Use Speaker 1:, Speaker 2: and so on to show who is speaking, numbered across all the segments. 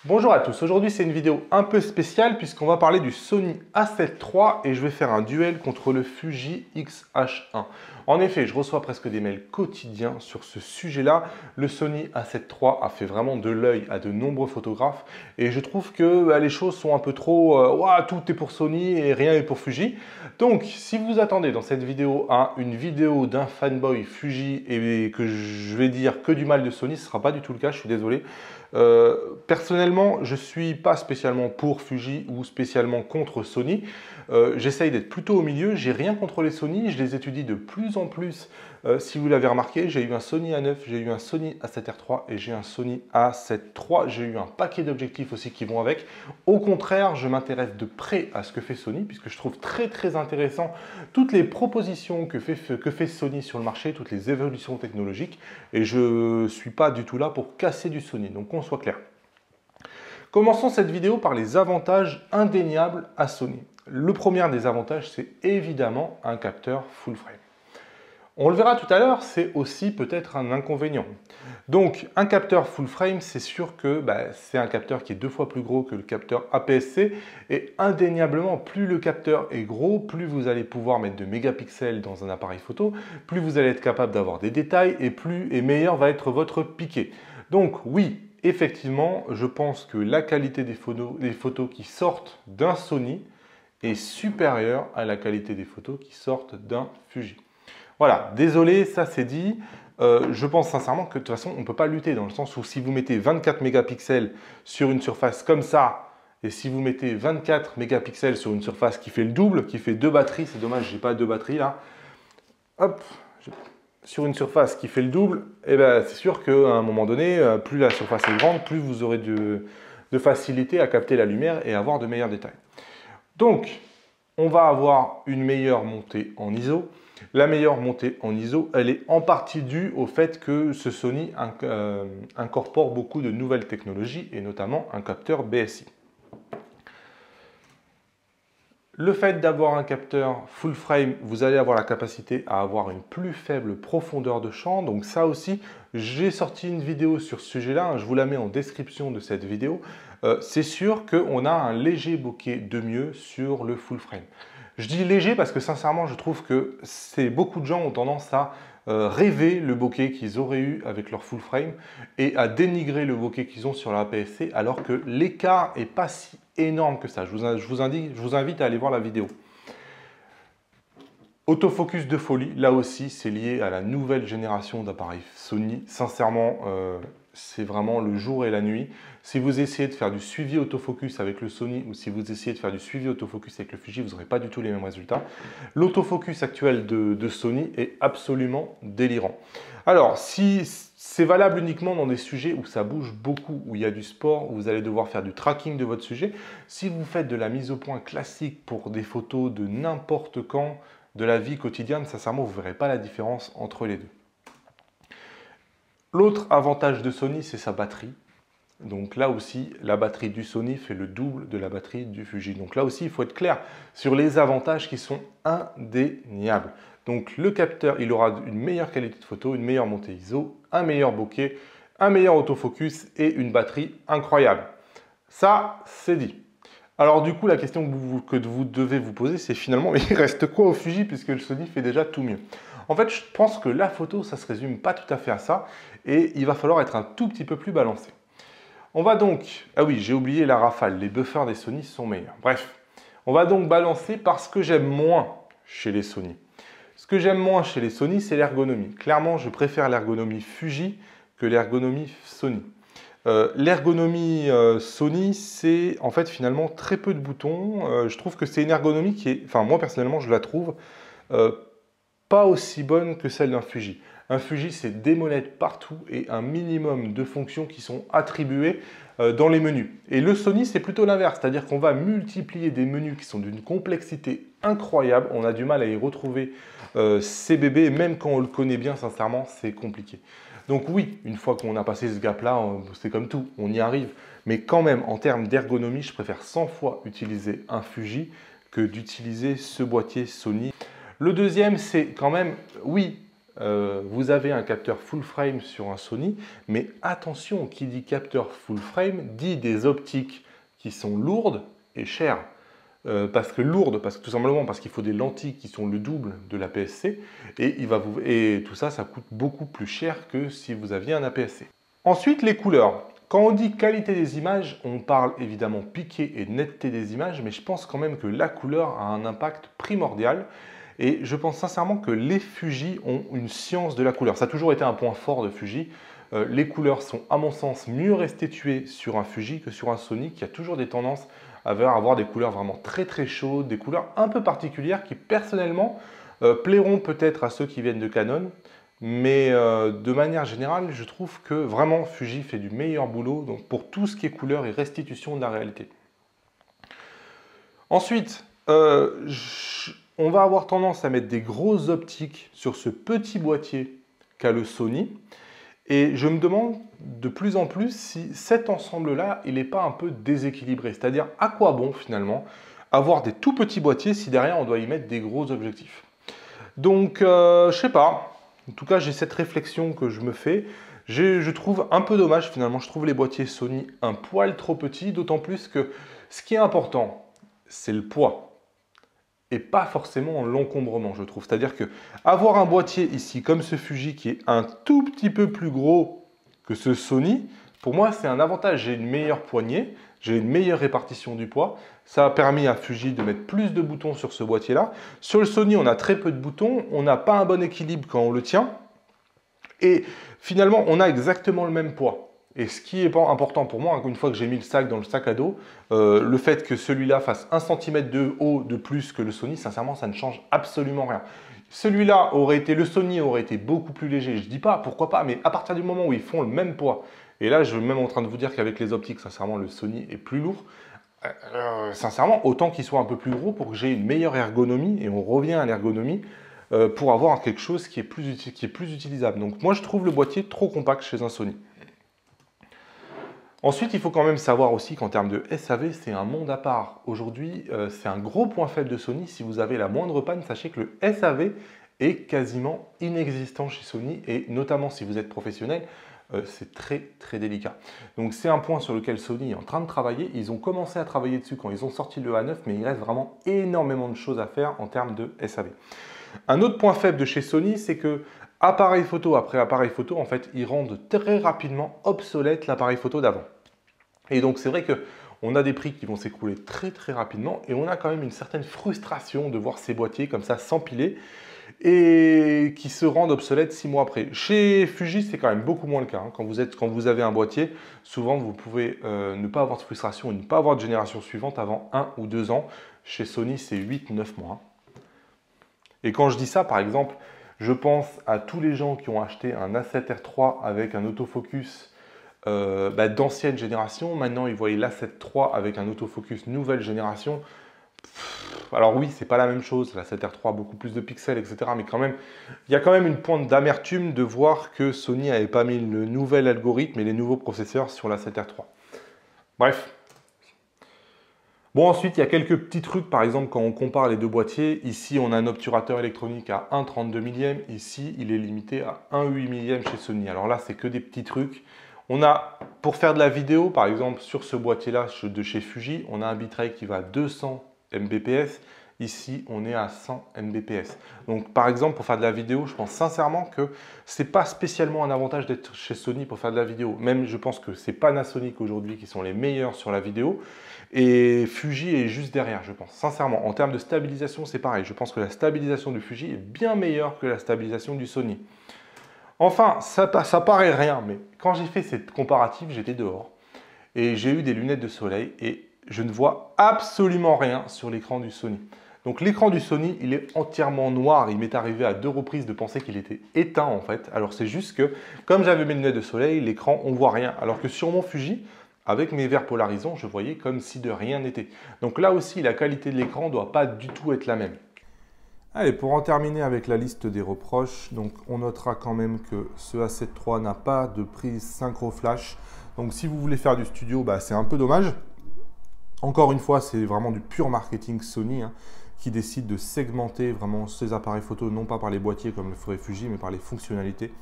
Speaker 1: Bonjour à tous, aujourd'hui c'est une vidéo un peu spéciale puisqu'on va parler du Sony A7 III et je vais faire un duel contre le Fuji X-H1. En effet, je reçois presque des mails quotidiens sur ce sujet-là. Le Sony A7 III a fait vraiment de l'œil à de nombreux photographes et je trouve que les choses sont un peu trop tout est pour Sony et rien n'est pour Fuji. Donc si vous attendez dans cette vidéo une vidéo d'un fanboy Fuji et que je vais dire que du mal de Sony, ce ne sera pas du tout le cas, je suis désolé. Personnellement, je ne suis pas spécialement pour Fuji ou spécialement contre Sony. J'essaye d'être plutôt au milieu. J'ai rien contre les Sony. Je les étudie de plus en plus. Si vous l'avez remarqué, j'ai eu un Sony A9, j'ai eu un Sony A7R III et j'ai un Sony A7 III. J'ai eu un paquet d'objectifs aussi qui vont avec. Au contraire, je m'intéresse de près à ce que fait Sony puisque je trouve très intéressant toutes les propositions que fait Sony sur le marché, toutes les évolutions technologiques. Et je ne suis pas du tout là pour casser du Sony. Donc qu'on soit clair. Commençons cette vidéo par les avantages indéniables à Sony. Le premier des avantages, c'est évidemment un capteur full frame. On le verra tout à l'heure, c'est aussi peut-être un inconvénient. Donc, un capteur full frame, c'est sûr que c'est un capteur qui est 2 fois plus gros que le capteur APS-C. Et indéniablement, plus le capteur est gros, plus vous allez pouvoir mettre de mégapixels dans un appareil photo, plus vous allez être capable d'avoir des détails et meilleur va être votre piqué. Donc oui, effectivement, je pense que la qualité des photos qui sortent d'un Sony est supérieure à la qualité des photos qui sortent d'un Fuji. Voilà, désolé, ça c'est dit. Je pense sincèrement que de toute façon, on ne peut pas lutter dans le sens où si vous mettez 24 mégapixels sur une surface comme ça, et si vous mettez 24 mégapixels sur une surface qui fait le double, qui fait 2 batteries, c'est dommage, j'ai pas 2 batteries là, hop, sur une surface qui fait le double, c'est sûr qu'à un moment donné, plus la surface est grande, plus vous aurez de facilité à capter la lumière et avoir de meilleurs détails. Donc, on va avoir une meilleure montée en ISO. La meilleure montée en ISO, elle est en partie due au fait que ce Sony incorpore beaucoup de nouvelles technologies et notamment un capteur BSI. Le fait d'avoir un capteur full frame, vous allez avoir la capacité à avoir une plus faible profondeur de champ. Donc ça aussi, j'ai sorti une vidéo sur ce sujet-là. Je vous la mets en description de cette vidéo. C'est sûr qu'on a un léger bokeh de mieux sur le full frame. Je dis léger parce que sincèrement, je trouve que beaucoup de gens ont tendance à rêver le bokeh qu'ils auraient eu avec leur full frame et à dénigrer le bokeh qu'ils ont sur la APS-C alors que l'écart n'est pas si énorme que ça. Je vous invite à aller voir la vidéo. Autofocus de folie, là aussi, c'est lié à la nouvelle génération d'appareils Sony. Sincèrement, c'est vraiment le jour et la nuit. Si vous essayez de faire du suivi autofocus avec le Sony ou si vous essayez de faire du suivi autofocus avec le Fuji, vous n'aurez pas du tout les mêmes résultats. L'autofocus actuel de Sony est absolument délirant. Alors, si c'est valable uniquement dans des sujets où ça bouge beaucoup, où il y a du sport, où vous allez devoir faire du tracking de votre sujet, si vous faites de la mise au point classique pour des photos de n'importe quand, de la vie quotidienne, sincèrement, vous ne verrez pas la différence entre les deux. L'autre avantage de Sony, c'est sa batterie. Donc là aussi, la batterie du Sony fait le double de la batterie du Fuji. Donc là aussi, il faut être clair sur les avantages qui sont indéniables. Donc le capteur, il aura une meilleure qualité de photo, une meilleure montée ISO, un meilleur bokeh, un meilleur autofocus et une batterie incroyable. Ça, c'est dit. Alors du coup, la question que vous devez vous poser, c'est finalement, mais il reste quoi au Fuji puisque le Sony fait déjà tout mieux? En fait, je pense que la photo, ça se résume pas tout à fait à ça et il va falloir être un tout petit peu plus balancé. On va donc, ah oui, j'ai oublié la rafale, les buffers des Sony sont meilleurs. Bref, on va donc balancer par ce que j'aime moins chez les Sony. Ce que j'aime moins chez les Sony, c'est l'ergonomie. Clairement, je préfère l'ergonomie Fuji que l'ergonomie Sony. L'ergonomie Sony, c'est en fait finalement très peu de boutons. Je trouve que c'est une ergonomie qui est, enfin moi personnellement je la trouve pas aussi bonne que celle d'un Fuji. Un Fuji, c'est des molettes partout et un minimum de fonctions qui sont attribuées dans les menus. Et le Sony, c'est plutôt l'inverse, c'est-à-dire qu'on va multiplier des menus qui sont d'une complexité incroyable. On a du mal à y retrouver ces bébés, même quand on le connaît bien, sincèrement, c'est compliqué. Donc oui, une fois qu'on a passé ce gap-là, c'est comme tout, on y arrive. Mais quand même, en termes d'ergonomie, je préfère 100 fois utiliser un Fuji que d'utiliser ce boîtier Sony. Le deuxième, c'est quand même, oui, vous avez un capteur full frame sur un Sony, mais attention, qui dit capteur full frame dit des optiques qui sont lourdes et chères. Parce que tout simplement parce qu'il faut des lentilles qui sont le double de l'APS-C et tout ça, ça coûte beaucoup plus cher que si vous aviez un APS-C. Ensuite, les couleurs. Quand on dit qualité des images, on parle évidemment piqué et netteté des images, mais je pense quand même que la couleur a un impact primordial. Et je pense sincèrement que les Fuji ont une science de la couleur. Ça a toujours été un point fort de Fuji. Les couleurs sont, à mon sens, mieux restituées sur un Fuji que sur un Sony, qui a toujours des tendances à avoir des couleurs vraiment très très chaudes, des couleurs un peu particulières qui, personnellement, plairont peut-être à ceux qui viennent de Canon. Mais de manière générale, je trouve que vraiment Fuji fait du meilleur boulot donc pour tout ce qui est couleur et restitution de la réalité. Ensuite, on va avoir tendance à mettre des grosses optiques sur ce petit boîtier qu'a le Sony. Et je me demande de plus en plus si cet ensemble-là, il n'est pas un peu déséquilibré. C'est-à-dire, à quoi bon finalement avoir des tout petits boîtiers si derrière on doit y mettre des gros objectifs. Donc, je sais pas. En tout cas, j'ai cette réflexion que je me fais. Je trouve un peu dommage finalement. Je trouve les boîtiers Sony un poil trop petits, d'autant plus que ce qui est important, c'est le poids. Et pas forcément l'encombrement, je trouve. C'est-à-dire que avoir un boîtier ici, comme ce Fuji, qui est un tout petit peu plus gros que ce Sony, pour moi, c'est un avantage. J'ai une meilleure poignée, j'ai une meilleure répartition du poids. Ça a permis à Fuji de mettre plus de boutons sur ce boîtier-là. Sur le Sony, on a très peu de boutons. On n'a pas un bon équilibre quand on le tient. Et finalement, on a exactement le même poids. Et ce qui est important pour moi, une fois que j'ai mis le sac dans le sac à dos, le fait que celui-là fasse 1 cm de haut de plus que le Sony, sincèrement, ça ne change absolument rien. Celui-là le Sony aurait été beaucoup plus léger. Je dis pas, pourquoi pas, mais à partir du moment où ils font le même poids, et là, je suis même en train de vous dire qu'avec les optiques, sincèrement, le Sony est plus lourd. Sincèrement, autant qu'il soit un peu plus gros pour que j'ai une meilleure ergonomie, et on revient à l'ergonomie, pour avoir quelque chose qui est plus utilisable. Donc moi, je trouve le boîtier trop compact chez un Sony. Ensuite, il faut quand même savoir aussi qu'en termes de SAV, c'est un monde à part. Aujourd'hui, c'est un gros point faible de Sony. Si vous avez la moindre panne, sachez que le SAV est quasiment inexistant chez Sony. Et notamment si vous êtes professionnel, c'est très très délicat. Donc c'est un point sur lequel Sony est en train de travailler. Ils ont commencé à travailler dessus quand ils ont sorti le A9, mais il reste vraiment énormément de choses à faire en termes de SAV. Un autre point faible de chez Sony, c'est que appareil photo après appareil photo, en fait, ils rendent très rapidement obsolète l'appareil photo d'avant. Et donc, c'est vrai qu'on a des prix qui vont s'écrouler très très rapidement et on a quand même une certaine frustration de voir ces boîtiers comme ça s'empiler et qui se rendent obsolètes 6 mois après. Chez Fuji, c'est quand même beaucoup moins le cas. Quand vous avez un boîtier, souvent, vous pouvez ne pas avoir de frustration et ne pas avoir de génération suivante avant 1 ou 2 ans. Chez Sony, c'est 8-9 mois. Et quand je dis ça, par exemple, je pense à tous les gens qui ont acheté un A7R3 avec un autofocus d'ancienne génération. Maintenant, ils voient l'A7 III avec un autofocus nouvelle génération. Alors oui, c'est pas la même chose. L'A7R III a beaucoup plus de pixels, etc. Mais quand même, il y a quand même une pointe d'amertume de voir que Sony n'avait pas mis le nouvel algorithme et les nouveaux processeurs sur l'A7R III. Bref. Bon, ensuite, il y a quelques petits trucs. Par exemple, quand on compare les deux boîtiers, ici, on a un obturateur électronique à 1,32 millième. Ici, il est limité à 1,8 millième chez Sony. Alors là, c'est que des petits trucs. On a, pour faire de la vidéo, par exemple, sur ce boîtier-là de chez Fuji, on a un bitrate qui va à 200 Mbps. Ici, on est à 100 Mbps. Donc, par exemple, pour faire de la vidéo, je pense sincèrement que ce n'est pas spécialement un avantage d'être chez Sony pour faire de la vidéo. Même, je pense que c'est Panasonic aujourd'hui qui sont les meilleurs sur la vidéo. Et Fuji est juste derrière, je pense. Sincèrement, en termes de stabilisation, c'est pareil. Je pense que la stabilisation du Fuji est bien meilleure que la stabilisation du Sony. Enfin, ça paraît rien, mais quand j'ai fait cette comparative, j'étais dehors. Et j'ai eu des lunettes de soleil et je ne vois absolument rien sur l'écran du Sony. Donc l'écran du Sony, il est entièrement noir. Il m'est arrivé à 2 reprises de penser qu'il était éteint en fait. Alors c'est juste que, comme j'avais mes lunettes de soleil, l'écran, on ne voit rien. Alors que sur mon Fuji, avec mes verres polarisants, je voyais comme si de rien n'était. Donc là aussi, la qualité de l'écran ne doit pas du tout être la même. Allez, pour en terminer avec la liste des reproches, donc on notera quand même que ce A7 III n'a pas de prise synchro flash. Donc si vous voulez faire du studio, c'est un peu dommage. Encore une fois, c'est vraiment du pur marketing Sony. qui décide de segmenter vraiment ces appareils photo, non pas par les boîtiers comme le ferait Fuji, mais par les fonctionnalités.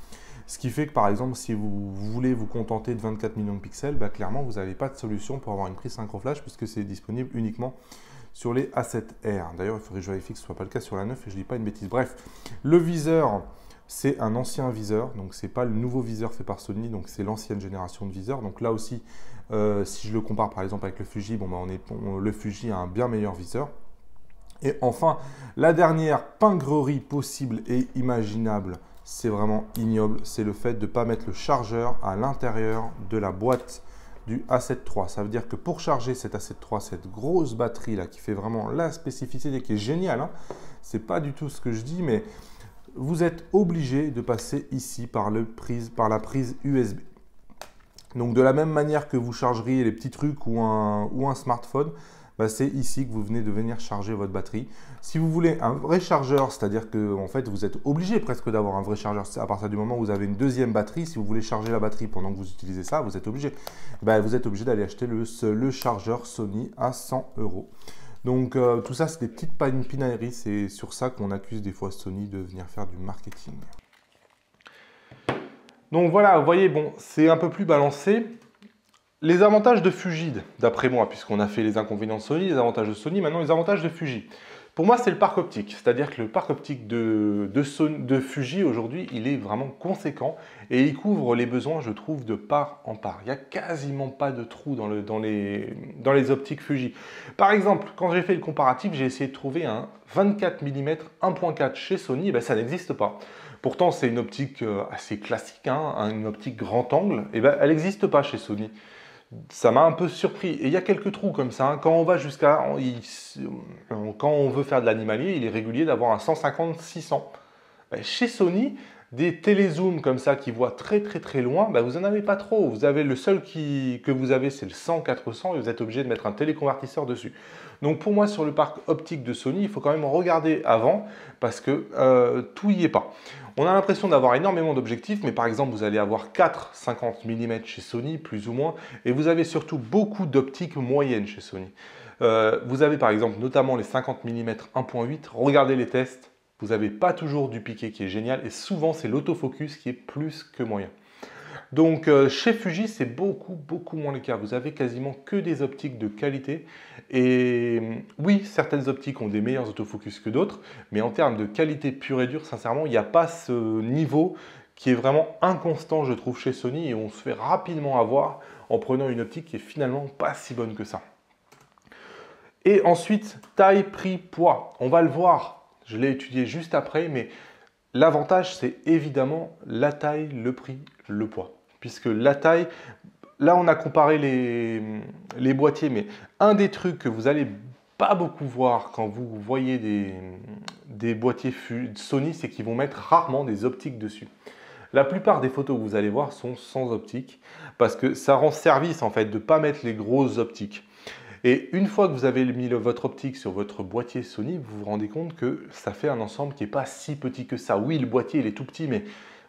Speaker 1: Ce qui fait que par exemple, si vous voulez vous contenter de 24 millions de pixels, bah, clairement, vous n'avez pas de solution pour avoir une prise synchro flash puisque c'est disponible uniquement sur les A7R. D'ailleurs, il faudrait que je vérifie que ce ne soit pas le cas sur la 9 et je ne dis pas une bêtise. Bref, le viseur, c'est un ancien viseur, donc ce n'est pas le nouveau viseur fait par Sony, donc c'est l'ancienne génération de viseur. Donc là aussi, si je le compare par exemple avec le Fuji, bon, bah, le Fuji a un bien meilleur viseur. Et enfin, la dernière pingrerie possible et imaginable, c'est vraiment ignoble, c'est le fait de ne pas mettre le chargeur à l'intérieur de la boîte du A7 III. Ça veut dire que pour charger cet A7 III, cette grosse batterie là qui fait vraiment la spécificité, qui est géniale, hein, c'est pas du tout ce que je dis, mais vous êtes obligé de passer ici par la prise USB. Donc de la même manière que vous chargeriez les petits trucs ou un smartphone, bah, c'est ici que vous venez de venir charger votre batterie. Si vous voulez un vrai chargeur, c'est-à-dire que en fait, vous êtes obligé presque d'avoir un vrai chargeur à partir du moment où vous avez une deuxième batterie. Si vous voulez charger la batterie pendant que vous utilisez ça, vous êtes obligé. Bah, vous êtes obligé d'aller acheter le chargeur Sony à 100 €. Donc tout ça, c'est des petites pinailleries. C'est sur ça qu'on accuse des fois Sony de venir faire du marketing. Donc voilà, vous voyez, bon, c'est un peu plus balancé. Les avantages de Fuji, d'après moi, puisqu'on a fait les inconvénients de Sony, les avantages de Sony, maintenant les avantages de Fuji. Pour moi, c'est le parc optique. C'est-à-dire que le parc optique de Fuji, aujourd'hui, il est vraiment conséquent et il couvre les besoins, je trouve, de part en part. Il n'y a quasiment pas de trous dans les optiques Fuji. Par exemple, quand j'ai fait le comparatif, j'ai essayé de trouver un 24 mm 1.4 chez Sony, et ben, ça n'existe pas. Pourtant, c'est une optique assez classique, hein, une optique grand angle, et ben, elle n'existe pas chez Sony. Ça m'a un peu surpris. Et il y a quelques trous comme ça. Hein. Quand on va quand on veut faire de l'animalier, il est régulier d'avoir un 150-600. Chez Sony, des télézooms comme ça qui voient très très très loin, vous n'en avez pas trop. Vous avez le seul que vous avez, c'est le 100-400 et vous êtes obligé de mettre un téléconvertisseur dessus. Donc pour moi, sur le parc optique de Sony, il faut quand même regarder avant parce que tout n'y est pas. On a l'impression d'avoir énormément d'objectifs, mais par exemple, vous allez avoir 4 50 mm chez Sony, plus ou moins, et vous avez surtout beaucoup d'optiques moyennes chez Sony. Vous avez par exemple notamment les 50 mm 1.8, regardez les tests, vous n'avez pas toujours du piqué qui est génial, et souvent c'est l'autofocus qui est plus que moyen. Donc chez Fuji, c'est beaucoup moins le cas. Vous avez quasiment que des optiques de qualité. Et oui, certaines optiques ont des meilleurs autofocus que d'autres, mais en termes de qualité pure et dure, sincèrement, il n'y a pas ce niveau qui est vraiment inconstant, je trouve, chez Sony, et on se fait rapidement avoir en prenant une optique qui est finalement pas si bonne que ça. Et ensuite, taille, prix, poids. On va le voir, je l'ai étudié juste après, mais l'avantage, c'est évidemment la taille, le prix, le poids. Puisque la taille, là on a comparé les boîtiers, mais un des trucs que vous n'allez pas beaucoup voir quand vous voyez des boîtiers Sony, c'est qu'ils vont mettre rarement des optiques dessus. La plupart des photos que vous allez voir sont sans optique, parce que ça rend service en fait de ne pas mettre les grosses optiques. Et une fois que vous avez mis votre optique sur votre boîtier Sony, vous vous rendez compte que ça fait un ensemble qui n'est pas si petit que ça. Oui, le boîtier il est tout petit, mais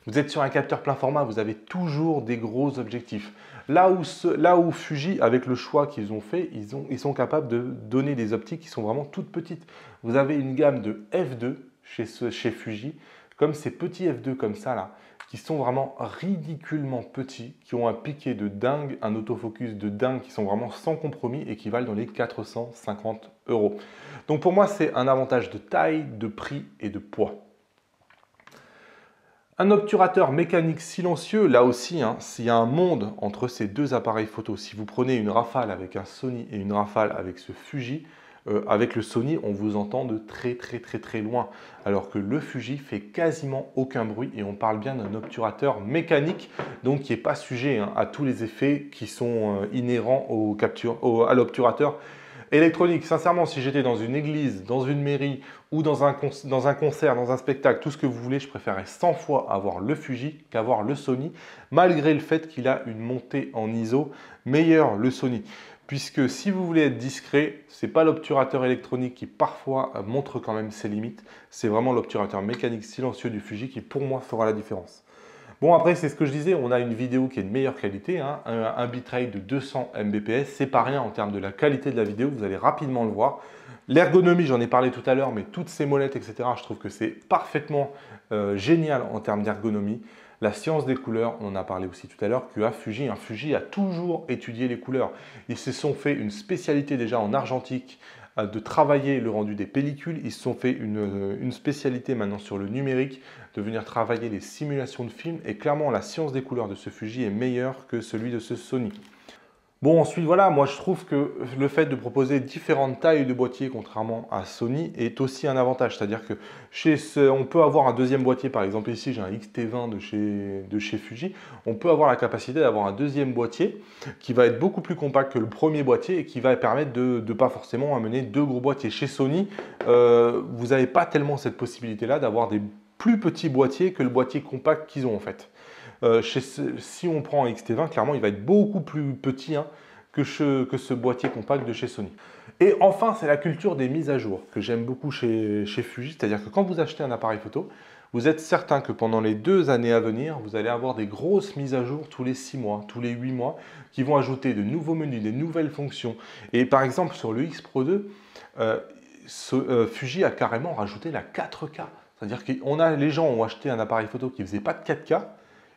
Speaker 1: vous êtes sur un capteur plein format, vous avez toujours des gros objectifs. Là où Fuji, avec le choix qu'ils ont fait, ils sont capables de donner des optiques qui sont vraiment toutes petites. Vous avez une gamme de f2 chez Fuji, comme ces petits f2 comme ça là, qui sont vraiment ridiculement petits, qui ont un piqué de dingue, un autofocus de dingue, qui sont vraiment sans compromis et qui valent dans les 450 €. Donc pour moi, c'est un avantage de taille, de prix et de poids. Un obturateur mécanique silencieux, là aussi, s'il y a un monde entre ces deux appareils photo, si vous prenez une rafale avec un Sony et une rafale avec ce Fuji, avec le Sony, on vous entend de très loin, alors que le Fuji fait quasiment aucun bruit et on parle bien d'un obturateur mécanique, donc qui n'est pas sujet à tous les effets qui sont inhérents à l'obturateur électronique. Sincèrement, si j'étais dans une église, dans une mairie ou dans un concert, dans un spectacle, tout ce que vous voulez, je préférerais 100 fois avoir le Fuji qu'avoir le Sony, malgré le fait qu'il a une montée en ISO meilleure, le Sony. Puisque si vous voulez être discret, ce n'est pas l'obturateur électronique qui parfois montre quand même ses limites, c'est vraiment l'obturateur mécanique silencieux du Fuji qui pour moi fera la différence. Bon, après, c'est ce que je disais, on a une vidéo qui est de meilleure qualité, hein, un bitrate de 200 Mbps, c'est pas rien en termes de la qualité de la vidéo, vous allez rapidement le voir. L'ergonomie, j'en ai parlé tout à l'heure, mais toutes ces molettes, etc., je trouve que c'est parfaitement génial en termes d'ergonomie. La science des couleurs, on en a parlé aussi tout à l'heure, qu'à Fuji, Fuji a toujours étudié les couleurs. Ils se sont fait une spécialité déjà en argentique de travailler le rendu des pellicules. Ils se sont fait une spécialité maintenant sur le numérique, de venir travailler les simulations de films. Et clairement, la science des couleurs de ce Fuji est meilleure que celui de ce Sony. Bon, ensuite, voilà, moi je trouve que le fait de proposer différentes tailles de boîtiers, contrairement à Sony, est aussi un avantage. C'est-à-dire que on peut avoir un deuxième boîtier, par exemple ici j'ai un XT20 de chez Fuji, on peut avoir la capacité d'avoir un deuxième boîtier qui va être beaucoup plus compact que le premier boîtier et qui va permettre de ne pas forcément amener deux gros boîtiers. Chez Sony, vous n'avez pas tellement cette possibilité-là d'avoir des plus petits boîtiers que le boîtier compact qu'ils ont en fait. Si on prend un XT20, clairement, il va être beaucoup plus petit que ce boîtier compact de chez Sony. Et enfin, c'est la culture des mises à jour que j'aime beaucoup chez Fuji. C'est-à-dire que quand vous achetez un appareil photo, vous êtes certain que pendant les 2 années à venir, vous allez avoir des grosses mises à jour tous les 6 mois, tous les 8 mois, qui vont ajouter de nouveaux menus, des nouvelles fonctions. Et par exemple, sur le X Pro 2, Fuji a carrément rajouté la 4K. C'est-à-dire que les gens ont acheté un appareil photo qui ne faisait pas de 4K,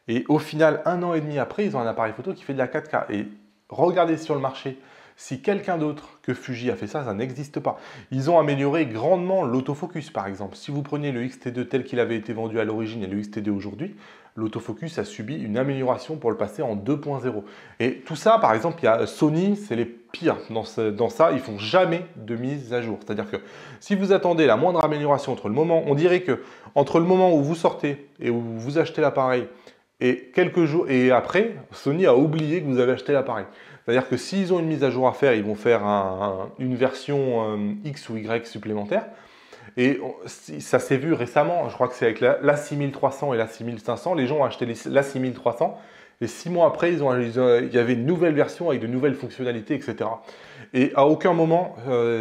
Speaker 1: et au final, 1 an et demi après, ils ont un appareil photo qui fait de la 4K. Et regardez sur le marché, si quelqu'un d'autre que Fuji a fait ça, ça n'existe pas. Ils ont amélioré grandement l'autofocus, par exemple. Si vous prenez le XT2 tel qu'il avait été vendu à l'origine et le XT2 aujourd'hui, l'autofocus a subi une amélioration pour le passer en 2.0. Et tout ça, par exemple, il y a Sony, c'est les pires dans ça. Ils font jamais de mise à jour. C'est-à-dire que si vous attendez la moindre amélioration entre le moment, on dirait que entre le moment où vous sortez et où vous achetez l'appareil, et quelques jours, et après, Sony a oublié que vous avez acheté l'appareil. C'est-à-dire que s'ils ont une mise à jour à faire, ils vont faire une version X ou Y supplémentaire. Et ça s'est vu récemment, je crois que c'est avec la 6300 et la 6500, les gens ont acheté la 6300 et 6 mois après, il y avait une nouvelle version avec de nouvelles fonctionnalités, etc. Et à aucun moment,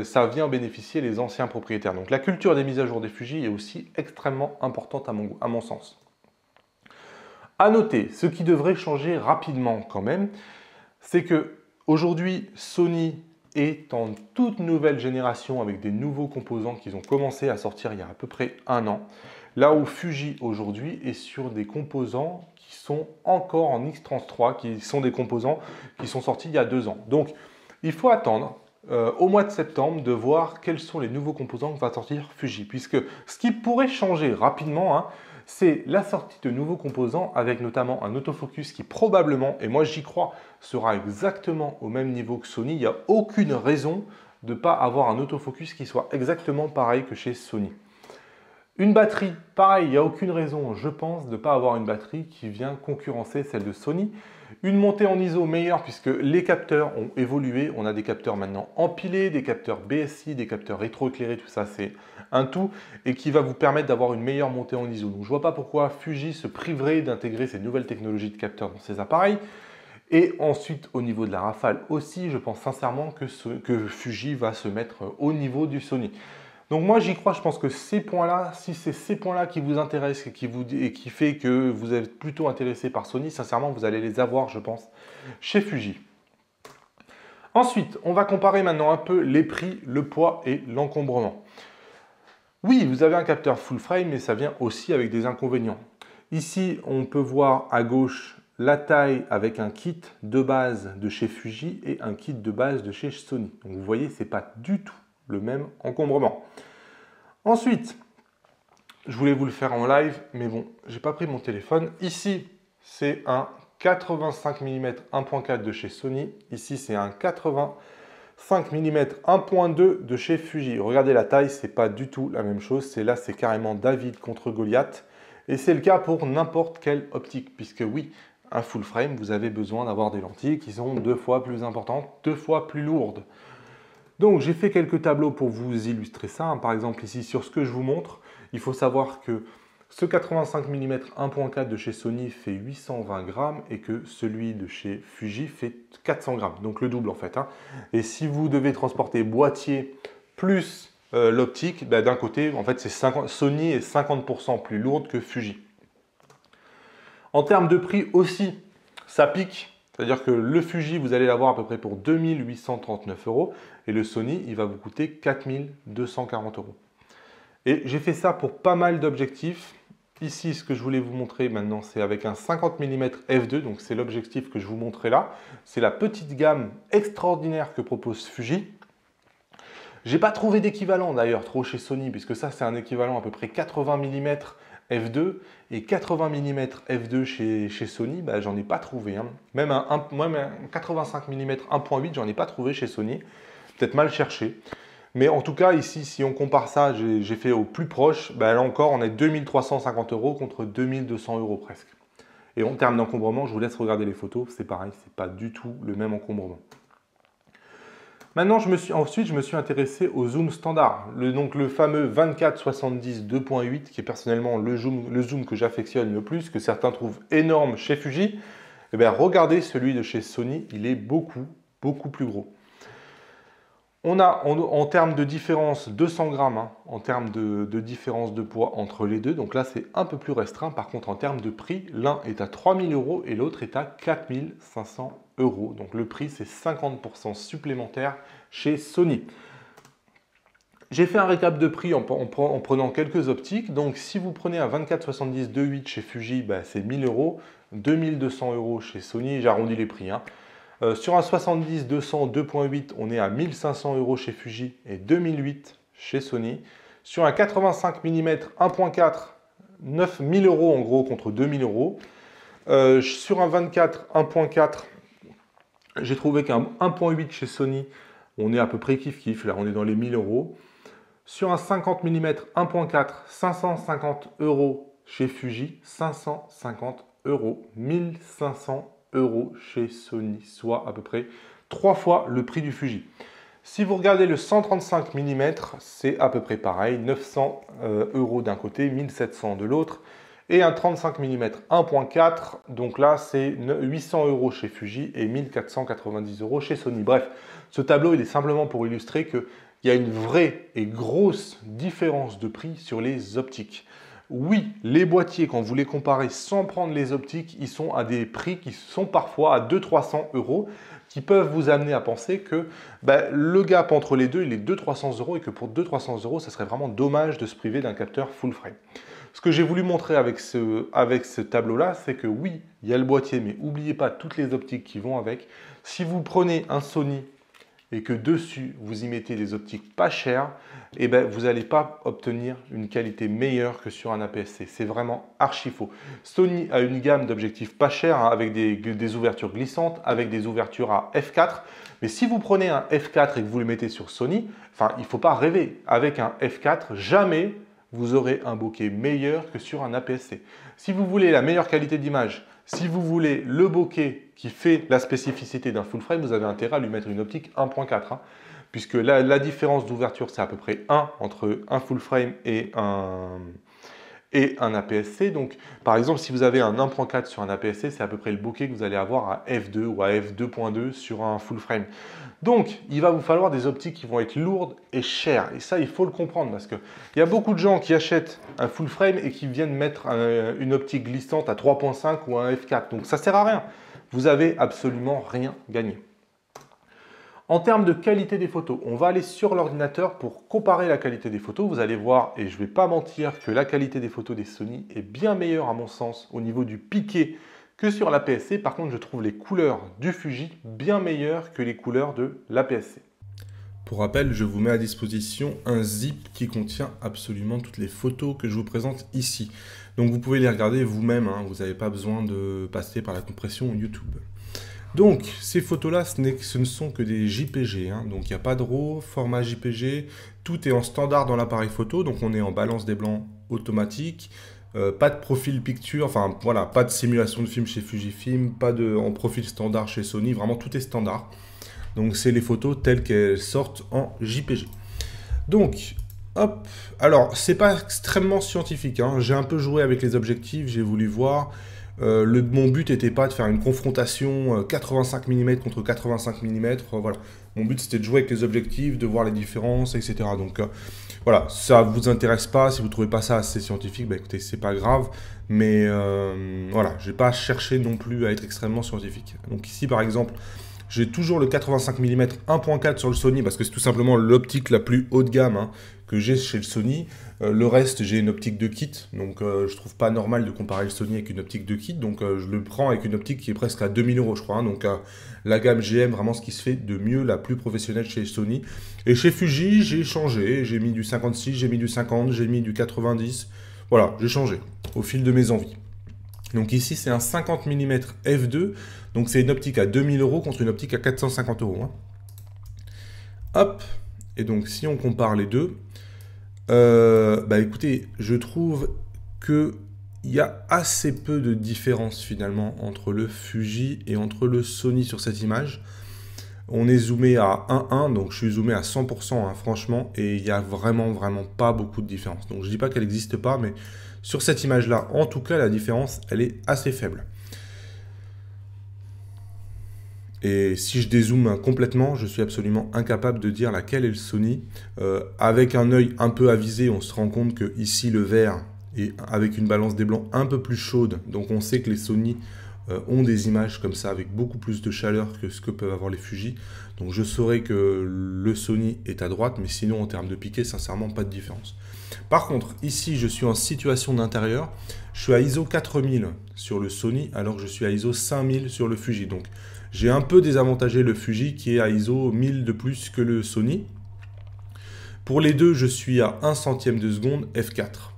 Speaker 1: ça vient bénéficier les anciens propriétaires. Donc la culture des mises à jour des Fuji est aussi extrêmement importante à mon sens. À noter, ce qui devrait changer rapidement quand même, c'est que aujourd'hui Sony est en toute nouvelle génération avec des nouveaux composants qu'ils ont commencé à sortir il y a à peu près 1 an. Là où Fuji aujourd'hui est sur des composants qui sont encore en X33, qui sont des composants qui sont sortis il y a 2 ans. Donc il faut attendre au mois de septembre de voir quels sont les nouveaux composants que va sortir Fuji. Puisque ce qui pourrait changer rapidement, c'est la sortie de nouveaux composants avec notamment un autofocus qui probablement, et moi j'y crois, sera exactement au même niveau que Sony. Il n'y a aucune raison de ne pas avoir un autofocus qui soit exactement pareil que chez Sony. Une batterie, pareil, il n'y a aucune raison, je pense, de ne pas avoir une batterie qui vient concurrencer celle de Sony. Une montée en ISO meilleure puisque les capteurs ont évolué. On a des capteurs maintenant empilés, des capteurs BSI, des capteurs rétroéclairés, tout ça c'est un tout et qui va vous permettre d'avoir une meilleure montée en ISO. Donc je ne vois pas pourquoi Fuji se priverait d'intégrer ces nouvelles technologies de capteurs dans ses appareils. Et ensuite, au niveau de la rafale aussi, je pense sincèrement que Fuji va se mettre au niveau du Sony. Donc moi j'y crois, je pense que ces points-là, si c'est ces points-là qui vous intéressent et qui fait que vous êtes plutôt intéressé par Sony, sincèrement vous allez les avoir, je pense, chez Fuji. Ensuite, on va comparer maintenant un peu les prix, le poids et l'encombrement. Oui, vous avez un capteur full frame, mais ça vient aussi avec des inconvénients. Ici, on peut voir à gauche la taille avec un kit de base de chez Fuji et un kit de base de chez Sony. Donc vous voyez, ce n'est pas du tout le même encombrement. Ensuite, je voulais vous le faire en live, mais bon, j'ai pas pris mon téléphone. Ici, c'est un 85 mm 1.4 de chez Sony. Ici, c'est un 85 mm 1.2 de chez Fuji. Regardez la taille, c'est pas du tout la même chose. Là, c'est carrément David contre Goliath. Et c'est le cas pour n'importe quelle optique, puisque oui, un full frame, vous avez besoin d'avoir des lentilles qui sont 2 fois plus importantes, 2 fois plus lourdes. Donc j'ai fait quelques tableaux pour vous illustrer ça. Par exemple ici sur ce que je vous montre, il faut savoir que ce 85 mm 1.4 de chez Sony fait 820 grammes et que celui de chez Fuji fait 400 grammes, donc le double en fait. Et si vous devez transporter boîtier plus l'optique, d'un côté en fait Sony est 50% plus lourde que Fuji. En termes de prix aussi, ça pique. C'est-à-dire que le Fuji, vous allez l'avoir à peu près pour 2839 € et le Sony, il va vous coûter 4240 €. Et j'ai fait ça pour pas mal d'objectifs. Ici, ce que je voulais vous montrer maintenant, c'est avec un 50 mm f2, donc c'est l'objectif que je vous montrais là. C'est la petite gamme extraordinaire que propose Fuji. J'ai pas trouvé d'équivalent d'ailleurs trop chez Sony, puisque ça c'est un équivalent à peu près 80 mm f2 et 80 mm f2 chez Sony, bah, j'en ai pas trouvé. Hein. Même un 85 mm 1.8, j'en ai pas trouvé chez Sony. Peut-être mal cherché. Mais en tout cas, ici, si on compare ça, j'ai fait au plus proche, bah, là encore, on est 2350 € contre 2200 € presque. Et en termes d'encombrement, je vous laisse regarder les photos, c'est pareil, c'est pas du tout le même encombrement. Maintenant, ensuite, je me suis intéressé au zoom standard, donc le fameux 24-70 2.8, qui est personnellement le zoom que j'affectionne le plus, que certains trouvent énorme chez Fuji. Eh bien, regardez celui de chez Sony, il est beaucoup plus gros. On a en termes de différence 200 grammes, hein, en termes de différence de poids entre les deux. Donc là, c'est un peu plus restreint. Par contre, en termes de prix, l'un est à 3000 € et l'autre est à 4500 €. Donc le prix, c'est 50% supplémentaire chez Sony. J'ai fait un récap de prix en prenant quelques optiques. Donc si vous prenez un 24-70 2.8 chez Fuji, bah, c'est 1000 €, 2200 € chez Sony. J'arrondis les prix. Hein. Sur un 70-200 2.8, on est à 1500 € chez Fuji et 2008 chez Sony. Sur un 85 mm 1.4, 9000 € en gros contre 2000 €. Sur un 24 1.4, j'ai trouvé qu'un 1.8 chez Sony, on est à peu près kiff-kiff. Là, on est dans les 1000 €. Sur un 50 mm 1.4, 550 € chez Fuji, 550 €, 1500 € chez Sony, soit à peu près 3 fois le prix du Fuji. Si vous regardez le 135 mm, c'est à peu près pareil, 900 € d'un côté, 1700 € de l'autre. Et un 35 mm 1.4, donc là c'est 800 € chez Fuji et 1490 € chez Sony. Bref, ce tableau il est simplement pour illustrer qu'il y a une vraie et grosse différence de prix sur les optiques. Oui, les boîtiers, quand vous les comparez sans prendre les optiques, ils sont à des prix qui sont parfois à 200-300 €, qui peuvent vous amener à penser que le gap entre les deux, il est 200-300 € et que pour 200-300 €, ça serait vraiment dommage de se priver d'un capteur full frame. Ce que j'ai voulu montrer avec ce tableau-là, c'est que oui, il y a le boîtier, mais n'oubliez pas toutes les optiques qui vont avec. Si vous prenez un Sony et que dessus, vous y mettez des optiques pas chères, eh ben, vous n'allez pas obtenir une qualité meilleure que sur un APS-C. C'est vraiment archi faux. Sony a une gamme d'objectifs pas chers, hein, avec des ouvertures glissantes, avec des ouvertures à f4. Mais si vous prenez un f4 et que vous le mettez sur Sony, il ne faut pas rêver. Avec un f4, jamais vous aurez un bokeh meilleur que sur un APS-C. Si vous voulez la meilleure qualité d'image, si vous voulez le bokeh qui fait la spécificité d'un full frame, vous avez intérêt à lui mettre une optique 1.4. Hein, puisque la différence d'ouverture, c'est à peu près 1 entre un full frame et un APS-C. Donc, par exemple, si vous avez un 1.4 sur un APS-C, c'est à peu près le bokeh que vous allez avoir à f2 ou à f2.2 sur un full frame. Donc, il va vous falloir des optiques qui vont être lourdes et chères. Et ça, il faut le comprendre parce qu'il y a beaucoup de gens qui achètent un full frame et qui viennent mettre une optique glissante à 3.5 ou un f4. Donc, ça ne sert à rien. Vous avez absolument rien gagné. En termes de qualité des photos, on va aller sur l'ordinateur pour comparer la qualité des photos. Vous allez voir, et je ne vais pas mentir, que la qualité des photos des Sony est bien meilleure à mon sens au niveau du piqué que sur l'APS-C. Par contre, je trouve les couleurs du Fuji bien meilleures que les couleurs de l'APS-C. Pour rappel, je vous mets à disposition un zip qui contient absolument toutes les photos que je vous présente ici. Donc vous pouvez les regarder vous-même, hein, vous n'avez pas besoin de passer par la compression YouTube. Donc ces photos-là, ce ne sont que des JPG, hein, donc il n'y a pas de RAW, format JPG, tout est en standard dans l'appareil photo, donc on est en balance des blancs automatique, pas de profil picture, enfin voilà, pas de simulation de film chez Fujifilm, pas en profil standard chez Sony, vraiment tout est standard. Donc c'est les photos telles qu'elles sortent en JPG. Donc, hop, alors c'est pas extrêmement scientifique, hein. J'ai un peu joué avec les objectifs, j'ai voulu voir. Mon but n'était pas de faire une confrontation 85 mm contre 85 mm. Voilà. Mon but c'était de jouer avec les objectifs, de voir les différences, etc. Donc voilà, ça vous intéresse pas, si vous trouvez pas ça assez scientifique, bah écoutez, c'est pas grave. Mais voilà, j'ai pas cherché non plus à être extrêmement scientifique. Donc ici par exemple, j'ai toujours le 85 mm 1.4 sur le Sony parce que c'est tout simplement l'optique la plus haut de gamme hein, que j'ai chez le Sony. Le reste, j'ai une optique de kit, donc je trouve pas normal de comparer le Sony avec une optique de kit, donc je le prends avec une optique qui est presque à 2000 € je crois. Hein, donc la gamme GM, vraiment ce qui se fait de mieux, la plus professionnelle chez Sony. Et chez Fuji, j'ai changé, j'ai mis du 56, j'ai mis du 50, j'ai mis du 90. Voilà, j'ai changé au fil de mes envies. Donc ici, c'est un 50 mm f2. Donc c'est une optique à 2000 € contre une optique à 450 €. Hein. Hop. Et donc si on compare les deux, bah écoutez, je trouve qu'il y a assez peu de différence finalement entre le Fuji et entre le Sony sur cette image. On est zoomé à 1,1, donc je suis zoomé à 100% hein, franchement, et il n'y a vraiment pas beaucoup de différence. Donc je ne dis pas qu'elle n'existe pas, mais sur cette image-là, en tout cas, la différence, elle est assez faible. Et si je dézoome complètement, je suis absolument incapable de dire laquelle est le Sony. Avec un œil un peu avisé, on se rend compte que ici le vert est avec une balance des blancs un peu plus chaude. Donc on sait que les Sony ont des images comme ça avec beaucoup plus de chaleur que ce que peuvent avoir les Fuji. Donc je saurais que le Sony est à droite, mais sinon en termes de piqué, sincèrement pas de différence. Par contre, ici je suis en situation d'intérieur. Je suis à ISO 4000 sur le Sony alors que je suis à ISO 5000 sur le Fuji. Donc j'ai un peu désavantagé le Fuji qui est à ISO 1000 de plus que le Sony. Pour les deux, je suis à 1 centième de seconde f4.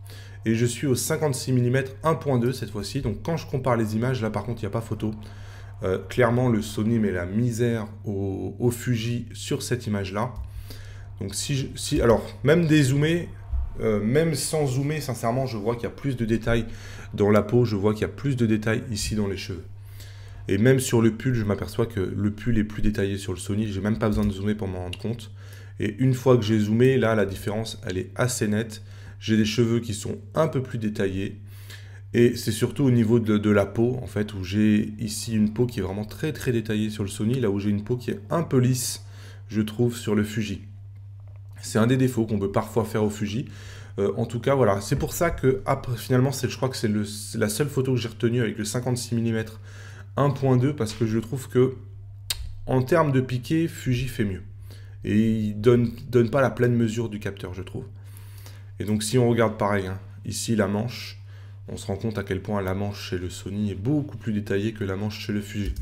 Speaker 1: Et je suis au 56 mm 1.2 cette fois-ci. Donc quand je compare les images, là par contre, il n'y a pas photo. Clairement, le Sony met la misère au Fuji sur cette image-là. Donc alors, même dézoomé, même sans zoomer, sincèrement, je vois qu'il y a plus de détails dans la peau. Je vois qu'il y a plus de détails ici dans les cheveux. Et même sur le pull, je m'aperçois que le pull est plus détaillé sur le Sony. J'ai même pas besoin de zoomer pour m'en rendre compte. Et une fois que j'ai zoomé, là, la différence, elle est assez nette. J'ai des cheveux qui sont un peu plus détaillés. Et c'est surtout au niveau de la peau, en fait, où j'ai ici une peau qui est vraiment très détaillée sur le Sony, là où j'ai une peau qui est un peu lisse, je trouve, sur le Fuji. C'est un des défauts qu'on peut parfois faire au Fuji. En tout cas, voilà. C'est pour ça que, après, finalement, je crois que c'est la seule photo que j'ai retenue avec le 56 mm 1.2 parce que je trouve que en termes de piqué, Fuji fait mieux. Et il donne pas la pleine mesure du capteur, je trouve. Et donc si on regarde pareil, hein, ici la manche, on se rend compte à quel point la manche chez le Sony est beaucoup plus détaillée que la manche chez le Fuji.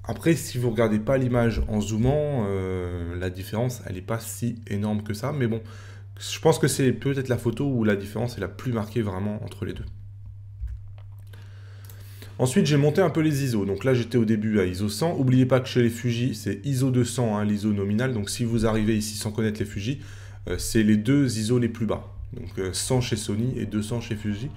Speaker 1: Après, si vous ne regardez pas l'image en zoomant, la différence, elle n'est pas si énorme que ça. Mais bon, je pense que c'est peut-être la photo où la différence est la plus marquée vraiment entre les deux. Ensuite, j'ai monté un peu les ISO. Donc là, j'étais au début à ISO 100. N'oubliez pas que chez les Fuji, c'est ISO 200, hein, l'ISO nominal. Donc si vous arrivez ici sans connaître les Fuji, c'est les deux ISO les plus bas. Donc 100 chez Sony et 200 chez Fuji.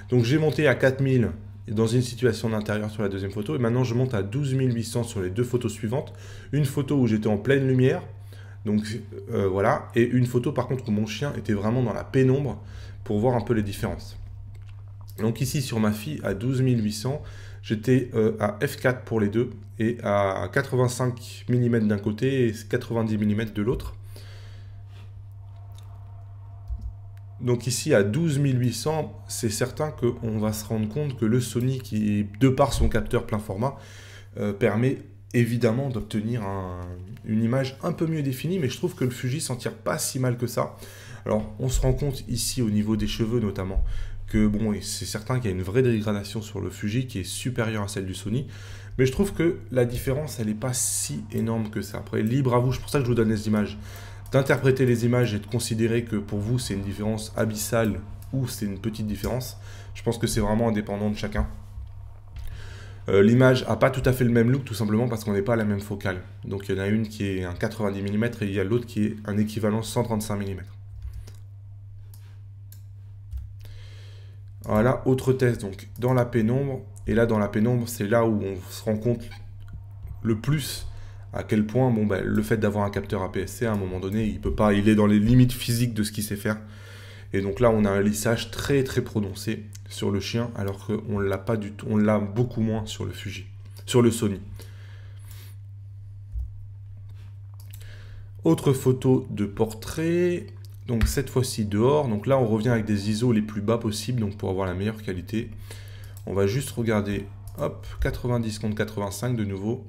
Speaker 1: Donc j'ai monté à 4000 dans une situation d'intérieur sur la deuxième photo. Et maintenant, je monte à 12800 sur les deux photos suivantes. Une photo où j'étais en pleine lumière. Donc voilà. Et une photo par contre où mon chien était vraiment dans la pénombre pour voir un peu les différences. Donc ici sur ma fille à 12800, j'étais à f4 pour les deux et à 85 mm d'un côté et 90 mm de l'autre. Donc ici à 12800, c'est certain qu'on va se rendre compte que le Sony, qui de par son capteur plein format, permet évidemment d'obtenir une image un peu mieux définie, mais je trouve que le Fuji s'en tire pas si mal que ça. Alors on se rend compte ici au niveau des cheveux notamment, que bon, c'est certain qu'il y a une vraie dégradation sur le Fuji qui est supérieure à celle du Sony, mais je trouve que la différence, elle n'est pas si énorme que ça. Après, libre à vous, c'est pour ça que je vous donne les images, d'interpréter les images et de considérer que pour vous, c'est une différence abyssale ou c'est une petite différence. Je pense que c'est vraiment indépendant de chacun. L'image n'a pas tout à fait le même look, tout simplement parce qu'on n'est pas à la même focale. Donc il y en a une qui est un 90 mm et il y a l'autre qui est un équivalent 135 mm. Voilà, autre test, donc dans la pénombre. Et là, dans la pénombre, c'est là où on se rend compte le plus à quel point bon, le fait d'avoir un capteur APS-C, à un moment donné, il est dans les limites physiques de ce qu'il sait faire. Et donc là, on a un lissage très très prononcé sur le chien, alors qu'on l'a pas du tout, on l'a beaucoup moins sur le Fuji, sur le Sony. Autre photo de portrait, donc cette fois-ci dehors. Donc là, on revient avec des ISO les plus bas possibles, donc pour avoir la meilleure qualité. On va juste regarder, hop, 90 contre 85 de nouveau.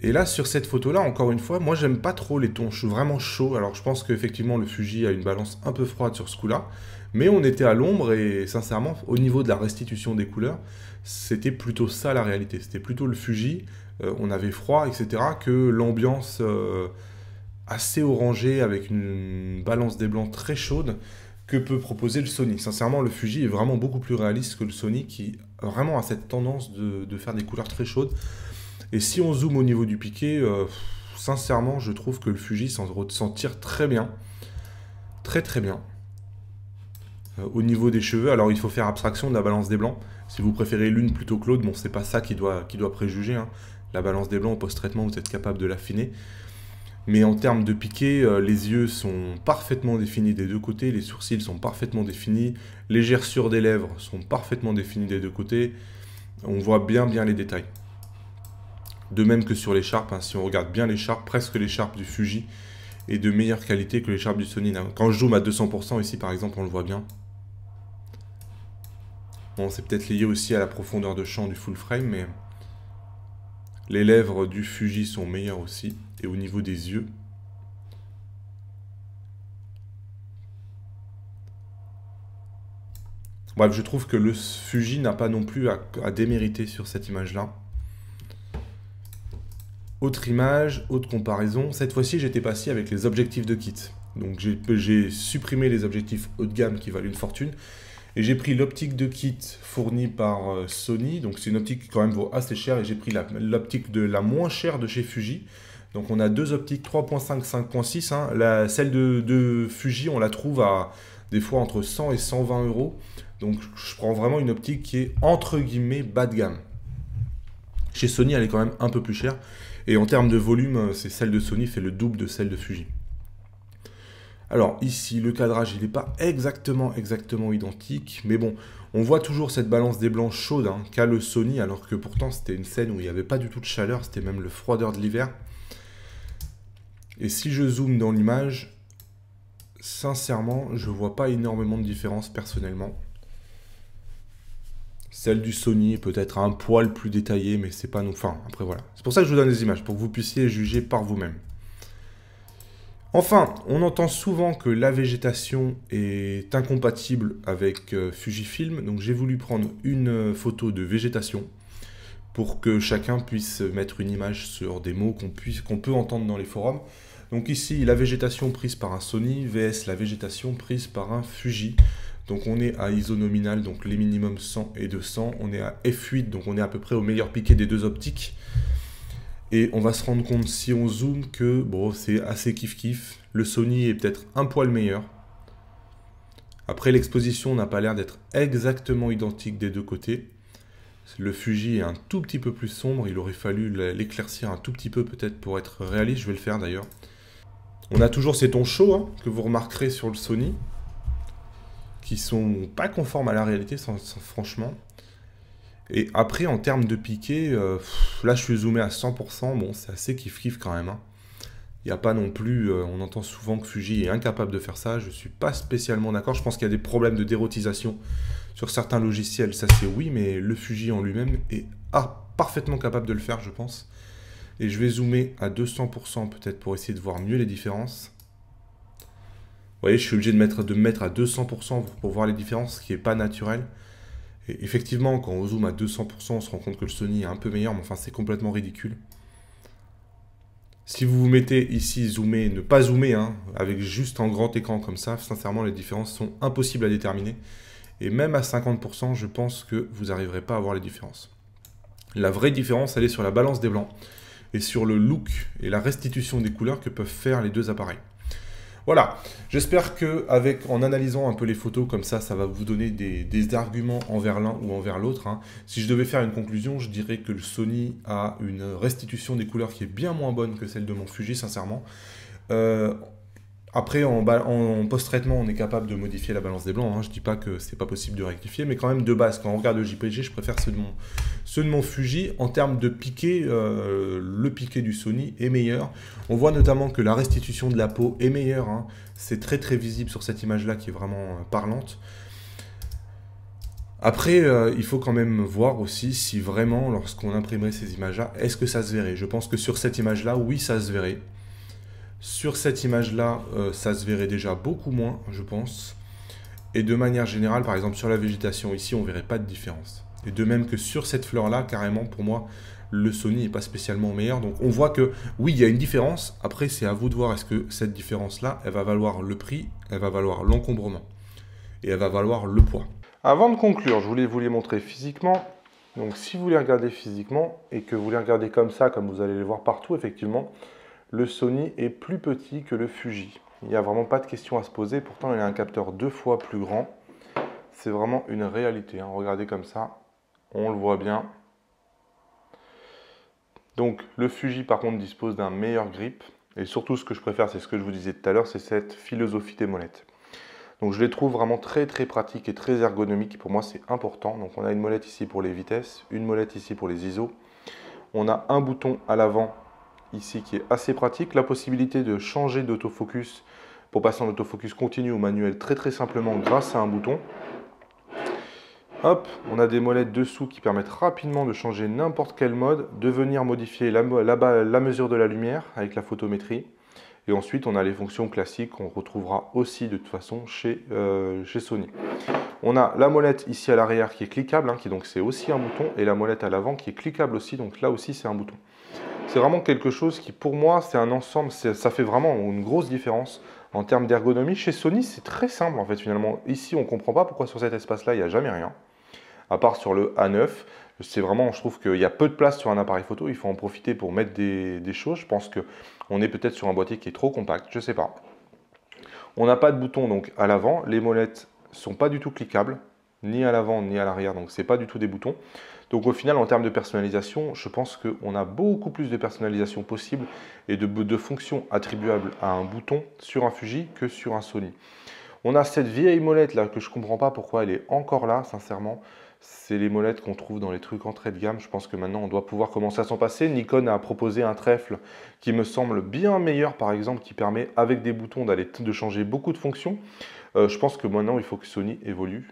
Speaker 1: Et là, sur cette photo-là, encore une fois, moi, j'aime pas trop les tons vraiment chauds. Alors, je pense qu'effectivement, le Fuji a une balance un peu froide sur ce coup-là. Mais on était à l'ombre et, sincèrement, au niveau de la restitution des couleurs, c'était plutôt ça la réalité. C'était plutôt le Fuji, on avait froid, etc., que l'ambiance assez orangée, avec une balance des blancs très chaude, que peut proposer le Sony. Sincèrement, le Fuji est vraiment beaucoup plus réaliste que le Sony, qui vraiment a cette tendance de faire des couleurs très chaudes. Et si on zoome au niveau du piqué, sincèrement, je trouve que le Fuji s'en tire très bien. Très très bien. Au niveau des cheveux, alors il faut faire abstraction de la balance des blancs. Si vous préférez l'une plutôt que l'autre, bon, c'est pas ça qui doit préjuger. Hein. La balance des blancs au post-traitement, vous êtes capable de l'affiner. Mais en termes de piqué, les yeux sont parfaitement définis des deux côtés, les sourcils sont parfaitement définis, les gerçures des lèvres sont parfaitement définies des deux côtés. On voit bien les détails. De même que sur l'écharpe, hein, si on regarde bien l'écharpe, presque l'écharpe du Fuji est de meilleure qualité que l'écharpe du Sony. Quand je zoome à 200% ici par exemple, on le voit bien. Bon, c'est peut-être lié aussi à la profondeur de champ du full frame, mais les lèvres du Fuji sont meilleures aussi. Et au niveau des yeux, bref, je trouve que le Fuji n'a pas non plus à démériter sur cette image-là. Autre image, autre comparaison. Cette fois-ci, j'étais passé avec les objectifs de kit. Donc j'ai supprimé les objectifs haut de gamme qui valent une fortune. Et j'ai pris l'optique de kit fournie par Sony. Donc c'est une optique qui quand même vaut assez cher. Et j'ai pris l'optique de la moins chère de chez Fuji. Donc on a deux optiques 3.5, 5.6. Hein. Celle de Fuji, on la trouve à des fois entre 100 et 120 euros. Donc je prends vraiment une optique qui est entre guillemets bas de gamme. Chez Sony, elle est quand même un peu plus chère. Et en termes de volume, c'est celle de Sony fait le double de celle de Fuji. Alors ici, le cadrage, il n'est pas exactement identique. Mais bon, on voit toujours cette balance des blancs chaude hein, qu'a le Sony. Alors que pourtant, c'était une scène où il n'y avait pas du tout de chaleur. C'était même le froideur de l'hiver. Et si je zoome dans l'image, sincèrement, je ne vois pas énormément de différence personnellement. Celle du Sony est peut-être un poil plus détaillée, mais c'est pas non... Enfin, après voilà. C'est pour ça que je vous donne des images, pour que vous puissiez juger par vous-même. Enfin, on entend souvent que la végétation est incompatible avec Fujifilm, donc j'ai voulu prendre une photo de végétation pour que chacun puisse mettre une image sur des mots qu'on peut entendre dans les forums. Donc ici, la végétation prise par un Sony, vs la végétation prise par un Fuji. Donc on est à ISO nominal, donc les minimums 100 et 200. On est à f8, donc on est à peu près au meilleur piqué des deux optiques. Et on va se rendre compte, si on zoome, que bon, c'est assez kiff-kiff. Le Sony est peut-être un poil meilleur. Après, l'exposition n'a pas l'air d'être exactement identique des deux côtés. Le Fuji est un tout petit peu plus sombre. Il aurait fallu l'éclaircir un tout petit peu peut-être pour être réaliste. Je vais le faire d'ailleurs. On a toujours ces tons chauds hein, que vous remarquerez sur le Sony, qui sont pas conformes à la réalité, franchement. Et après, en termes de piqué, là je suis zoomé à 100%, bon c'est assez kiff-kiff quand même. Hein. Il n'y a pas non plus, on entend souvent que Fuji est incapable de faire ça, je ne suis pas spécialement d'accord, je pense qu'il y a des problèmes de dérotisation sur certains logiciels, ça c'est oui, mais le Fuji en lui-même est parfaitement capable de le faire, je pense. Et je vais zoomer à 200% peut-être pour essayer de voir mieux les différences. Vous voyez, je suis obligé de me mettre à 200% pour voir les différences, ce qui n'est pas naturel. Et effectivement, quand on zoome à 200%, on se rend compte que le Sony est un peu meilleur, mais enfin, c'est complètement ridicule. Si vous vous mettez ici, zoomer, ne pas zoomer, hein, avec juste un grand écran comme ça, sincèrement, les différences sont impossibles à déterminer. Et même à 50%, je pense que vous n'arriverez pas à voir les différences. La vraie différence, elle est sur la balance des blancs et sur le look et la restitution des couleurs que peuvent faire les deux appareils. Voilà, j'espère en analysant un peu les photos comme ça va vous donner des arguments envers l'un ou envers l'autre. Hein. Si je devais faire une conclusion, je dirais que le Sony a une restitution des couleurs qui est bien moins bonne que celle de mon Fuji, sincèrement. Après, en post-traitement, on est capable de modifier la balance des blancs, hein. Je ne dis pas que c'est pas possible de rectifier, mais quand même de base, quand on regarde le JPG, je préfère ceux de mon Fuji. En termes de piqué, le piqué du Sony est meilleur. On voit notamment que la restitution de la peau est meilleure, hein. C'est très très visible sur cette image-là qui est vraiment parlante. Après, il faut quand même voir aussi si vraiment, lorsqu'on imprimerait ces images-là, est-ce que ça se verrait? Je pense que sur cette image-là, oui, ça se verrait. Sur cette image-là, ça se verrait déjà beaucoup moins, je pense. Et de manière générale, par exemple, sur la végétation, ici, on ne verrait pas de différence. Et de même que sur cette fleur-là, carrément, pour moi, le Sony n'est pas spécialement meilleur. Donc, on voit que, oui, il y a une différence. Après, c'est à vous de voir est-ce que cette différence-là, elle va valoir le prix, elle va valoir l'encombrement. Et elle va valoir le poids. Avant de conclure, je voulais vous les montrer physiquement. Donc, si vous les regardez physiquement et que vous les regardez comme ça, comme vous allez les voir partout, effectivement, le Sony est plus petit que le Fuji. Il n'y a vraiment pas de question à se poser. Pourtant, il a un capteur 2 fois plus grand. C'est vraiment une réalité, hein. Regardez comme ça, on le voit bien. Donc, le Fuji, par contre, dispose d'un meilleur grip. Et surtout, ce que je préfère, c'est ce que je vous disais tout à l'heure, c'est cette philosophie des molettes. Donc, je les trouve vraiment très, très pratiques et très ergonomiques. Pour moi, c'est important. Donc, on a une molette ici pour les vitesses, une molette ici pour les ISO. On a un bouton à l'avant ici qui est assez pratique, la possibilité de changer d'autofocus pour passer en autofocus continu ou manuel très très simplement grâce à un bouton. Hop, on a des molettes dessous qui permettent rapidement de changer n'importe quel mode, de venir modifier la mesure de la lumière avec la photométrie. Et ensuite, on a les fonctions classiques qu'on retrouvera aussi de toute façon chez Sony. On a la molette ici à l'arrière qui est cliquable, hein, donc c'est aussi un bouton, et la molette à l'avant qui est cliquable aussi, donc là aussi c'est un bouton. C'est vraiment quelque chose qui, pour moi, c'est un ensemble, ça fait vraiment une grosse différence en termes d'ergonomie. Chez Sony, c'est très simple en fait finalement. Ici, on ne comprend pas pourquoi sur cet espace-là, il n'y a jamais rien, à part sur le A9. C'est vraiment, je trouve qu'il y a peu de place sur un appareil photo, il faut en profiter pour mettre des choses. Je pense qu'on est peut-être sur un boîtier qui est trop compact, je ne sais pas. On n'a pas de bouton donc à l'avant, les molettes ne sont pas du tout cliquables, ni à l'avant ni à l'arrière, donc ce n'est pas du tout des boutons. Donc au final, en termes de personnalisation, je pense qu'on a beaucoup plus de personnalisation possible et de fonctions attribuables à un bouton sur un Fuji que sur un Sony. On a cette vieille molette là que je ne comprends pas pourquoi elle est encore là, sincèrement. C'est les molettes qu'on trouve dans les trucs entrée de gamme. Je pense que maintenant on doit pouvoir commencer à s'en passer. Nikon a proposé un trèfle qui me semble bien meilleur, par exemple, qui permet avec des boutons de changer beaucoup de fonctions. Je pense que maintenant il faut que Sony évolue.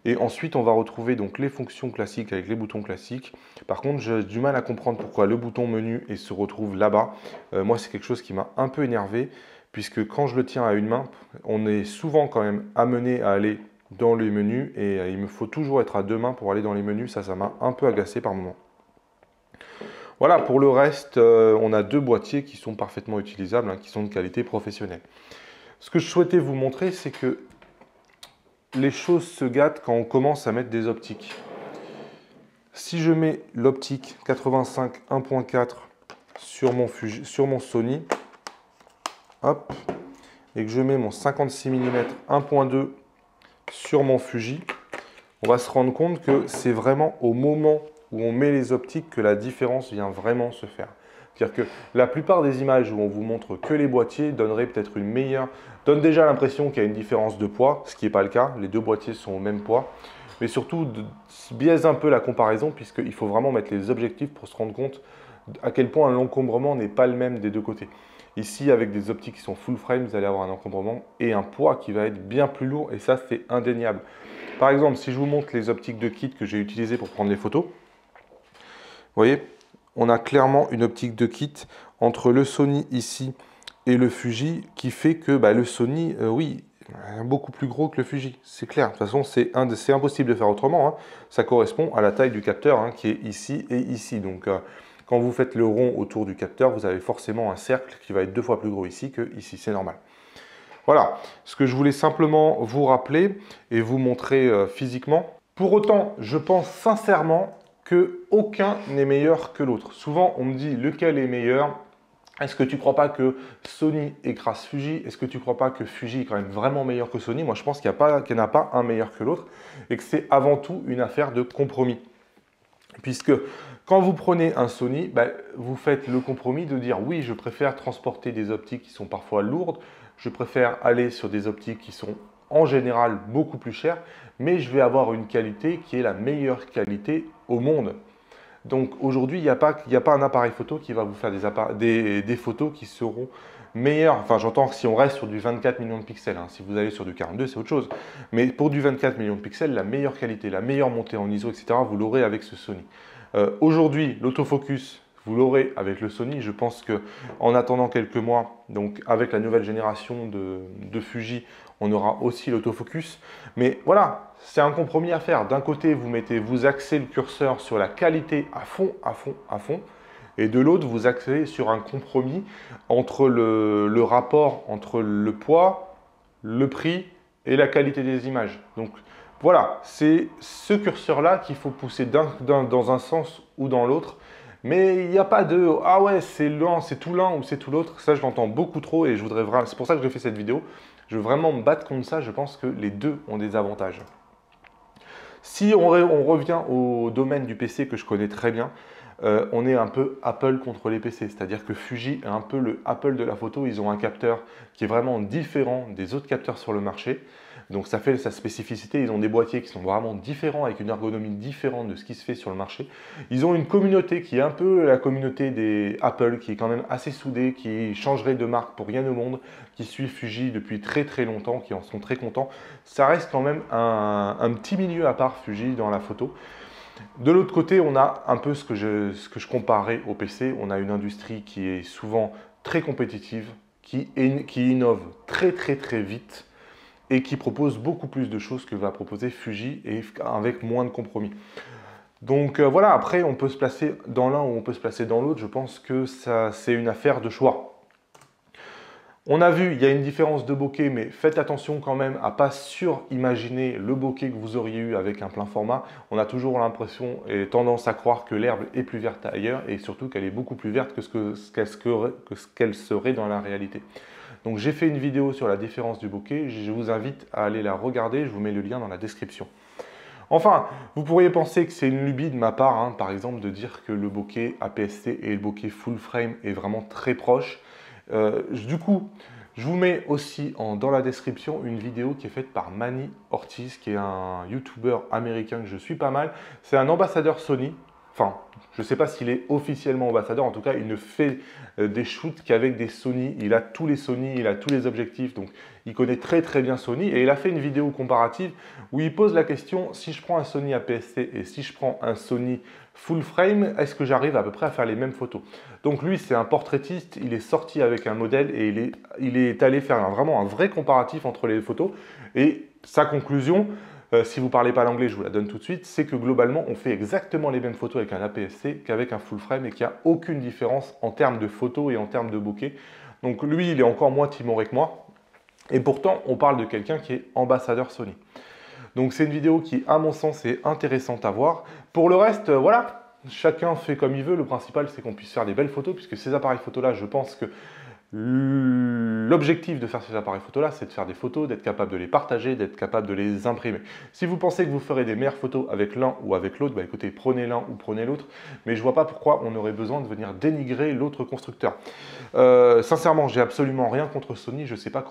Speaker 1: Et ensuite, on va retrouver donc les fonctions classiques avec les boutons classiques. Par contre, j'ai du mal à comprendre pourquoi le bouton menu se retrouve là-bas. Moi, c'est quelque chose qui m'a un peu énervé, puisque quand je le tiens à une main, on est souvent quand même amené à aller dans les menus, et il me faut toujours être à deux mains pour aller dans les menus. Ça m'a un peu agacé par moment. Voilà, pour le reste, on a deux boîtiers qui sont parfaitement utilisables, hein, qui sont de qualité professionnelle. Ce que je souhaitais vous montrer, c'est que les choses se gâtent quand on commence à mettre des optiques. Si je mets l'optique 85 1.4 sur mon Sony, hop, et que je mets mon 56 mm 1.2 sur mon Fuji, on va se rendre compte que c'est vraiment au moment où on met les optiques que la différence vient vraiment se faire. C'est-à-dire que la plupart des images où on vous montre que les boîtiers donneraient peut-être une meilleure, donnent déjà l'impression qu'il y a une différence de poids, ce qui n'est pas le cas. Les deux boîtiers sont au même poids. Mais surtout, biaise un peu la comparaison, puisqu'il faut vraiment mettre les objectifs pour se rendre compte à quel point l'encombrement n'est pas le même des deux côtés. Ici, avec des optiques qui sont full frame, vous allez avoir un encombrement et un poids qui va être bien plus lourd, et ça, c'est indéniable. Par exemple, si je vous montre les optiques de kit que j'ai utilisées pour prendre les photos, vous voyez, on a clairement une optique de kit entre le Sony ici et le Fuji qui fait que le Sony, oui, est beaucoup plus gros que le Fuji. C'est clair. De toute façon, c'est impossible de faire autrement, hein. Ça correspond à la taille du capteur, hein, qui est ici et ici. Donc, quand vous faites le rond autour du capteur, vous avez forcément un cercle qui va être 2 fois plus gros ici que ici. C'est normal. Voilà ce que je voulais simplement vous rappeler et vous montrer physiquement. Pour autant, je pense sincèrement qu'aucun n'est meilleur que l'autre. Souvent, on me dit lequel est meilleur. Est-ce que tu ne crois pas que Sony écrase Fuji? Est-ce que tu ne crois pas que Fuji est quand même vraiment meilleur que Sony? Moi, je pense qu'il n'y en a pas un meilleur que l'autre et que c'est avant tout une affaire de compromis. Puisque quand vous prenez un Sony, vous faites le compromis de dire oui, je préfère transporter des optiques qui sont parfois lourdes, Je préfère aller sur des optiques qui sont en général beaucoup plus chères, mais je vais avoir une qualité qui est la meilleure qualité au monde. Donc aujourd'hui, il n'y a pas un appareil photo qui va vous faire des photos qui seront meilleures. Enfin, j'entends que si on reste sur du 24 millions de pixels, hein, si vous allez sur du 42, c'est autre chose. Mais pour du 24 millions de pixels, la meilleure qualité, la meilleure montée en ISO, etc., vous l'aurez avec ce Sony. Aujourd'hui, l'autofocus, vous l'aurez avec le Sony. Je pense qu'en attendant quelques mois, donc avec la nouvelle génération de Fuji, on aura aussi l'autofocus. Mais voilà, c'est un compromis à faire. D'un côté, vous axez le curseur sur la qualité à fond, à fond, à fond. Et de l'autre, vous axez sur un compromis entre le rapport entre le poids, le prix et la qualité des images. Donc voilà, c'est ce curseur-là qu'il faut pousser dans un sens ou dans l'autre. Mais il n'y a pas de « Ah ouais, c'est tout l'un ou c'est tout l'autre ». Ça, je l'entends beaucoup trop et c'est pour ça que j'ai fait cette vidéo. Je veux vraiment me battre contre ça. Je pense que les deux ont des avantages. Si on revient au domaine du PC que je connais très bien, on est un peu Apple contre les PC. C'est-à-dire que Fuji est un peu le Apple de la photo. Ils ont un capteur qui est vraiment différent des autres capteurs sur le marché. Donc ça fait sa spécificité. Ils ont des boîtiers qui sont vraiment différents avec une ergonomie différente de ce qui se fait sur le marché. Ils ont une communauté qui est un peu la communauté des Apple, qui est quand même assez soudée, qui changerait de marque pour rien au monde, qui suit Fuji depuis très très longtemps, qui en sont très contents. Ça reste quand même un petit milieu à part Fuji dans la photo. De l'autre côté, on a un peu ce que je comparais au PC. On a une industrie qui est souvent très compétitive, qui innove très très très vite et qui propose beaucoup plus de choses que va proposer Fuji et avec moins de compromis. Donc voilà, après on peut se placer dans l'un ou on peut se placer dans l'autre. Je pense que c'est une affaire de choix. On a vu, il y a une différence de bokeh, mais faites attention quand même à ne pas surimaginer le bokeh que vous auriez eu avec un plein format. On a toujours l'impression et tendance à croire que l'herbe est plus verte ailleurs et surtout qu'elle est beaucoup plus verte que ce qu'elle serait dans la réalité. Donc j'ai fait une vidéo sur la différence du bokeh, je vous invite à aller la regarder, je vous mets le lien dans la description. Enfin, vous pourriez penser que c'est une lubie de ma part, hein, par exemple, de dire que le bokeh APS-C et le bokeh full frame est vraiment très proche. Du coup, je vous mets aussi dans la description une vidéo qui est faite par Manny Ortiz, qui est un YouTuber américain que je suis pas mal. C'est un ambassadeur Sony. Enfin, je ne sais pas s'il est officiellement ambassadeur, en tout cas, il ne fait des shoots qu'avec des Sony. Il a tous les Sony, il a tous les objectifs, donc il connaît très très bien Sony. Et il a fait une vidéo comparative où il pose la question, si je prends un Sony APS-C et si je prends un Sony full frame, est-ce que j'arrive à peu près à faire les mêmes photos? Donc lui, c'est un portraitiste, il est sorti avec un modèle et il est allé faire vraiment un vrai comparatif entre les photos. Et sa conclusion, si vous ne parlez pas l'anglais, je vous la donne tout de suite, c'est que globalement, on fait exactement les mêmes photos avec un APS-C qu'avec un full frame et qu'il n'y a aucune différence en termes de photos et en termes de bokeh. Donc lui, il est encore moins timoré que moi. Et pourtant, on parle de quelqu'un qui est ambassadeur Sony. Donc c'est une vidéo qui, à mon sens, est intéressante à voir. Pour le reste, voilà, chacun fait comme il veut. Le principal, c'est qu'on puisse faire des belles photos, puisque ces appareils photos-là, je pense que l'objectif de faire ces appareils photos-là, c'est de faire des photos, d'être capable de les partager, d'être capable de les imprimer. Si vous pensez que vous ferez des meilleures photos avec l'un ou avec l'autre, bah écoutez, prenez l'un ou prenez l'autre. Mais je ne vois pas pourquoi on aurait besoin de venir dénigrer l'autre constructeur. Sincèrement, j'ai absolument rien contre Sony. Je ne sais pas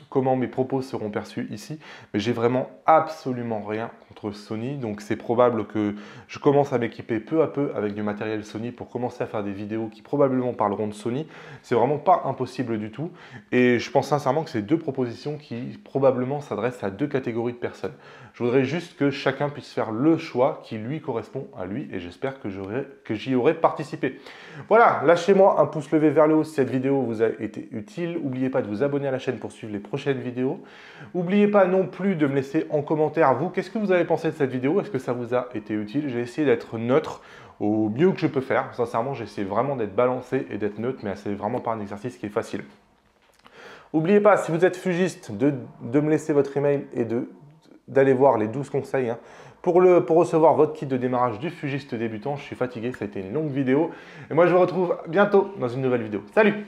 Speaker 1: comment mes propos seront perçus ici, mais j'ai vraiment absolument rien contre Sony. Donc c'est probable que je commence à m'équiper peu à peu avec du matériel Sony pour commencer à faire des vidéos qui probablement parleront de Sony. C'est vraiment pas impossible du tout. Et je pense sincèrement que c'est deux propositions qui probablement s'adressent à deux catégories de personnes. Je voudrais juste que chacun puisse faire le choix qui lui correspond à lui et j'espère que j'y aurai participé. Voilà, lâchez-moi un pouce levé vers le haut si cette vidéo vous a été utile. N'oubliez pas de vous abonner à la chaîne pour suivre les prochaines vidéos. N'oubliez pas non plus de me laisser en commentaire, vous, qu'est-ce que vous avez pensé de cette vidéo? Est-ce que ça vous a été utile? J'ai essayé d'être neutre au mieux que je peux faire. Sincèrement, j'essaie vraiment d'être balancé et d'être neutre, mais c'est vraiment pas un exercice qui est facile. N'oubliez pas, si vous êtes fugiste, de me laisser votre email et d'aller voir les 12 conseils hein, pour recevoir votre kit de démarrage du fugiste débutant. Je suis fatigué, ça a été une longue vidéo. Et moi, je vous retrouve bientôt dans une nouvelle vidéo. Salut!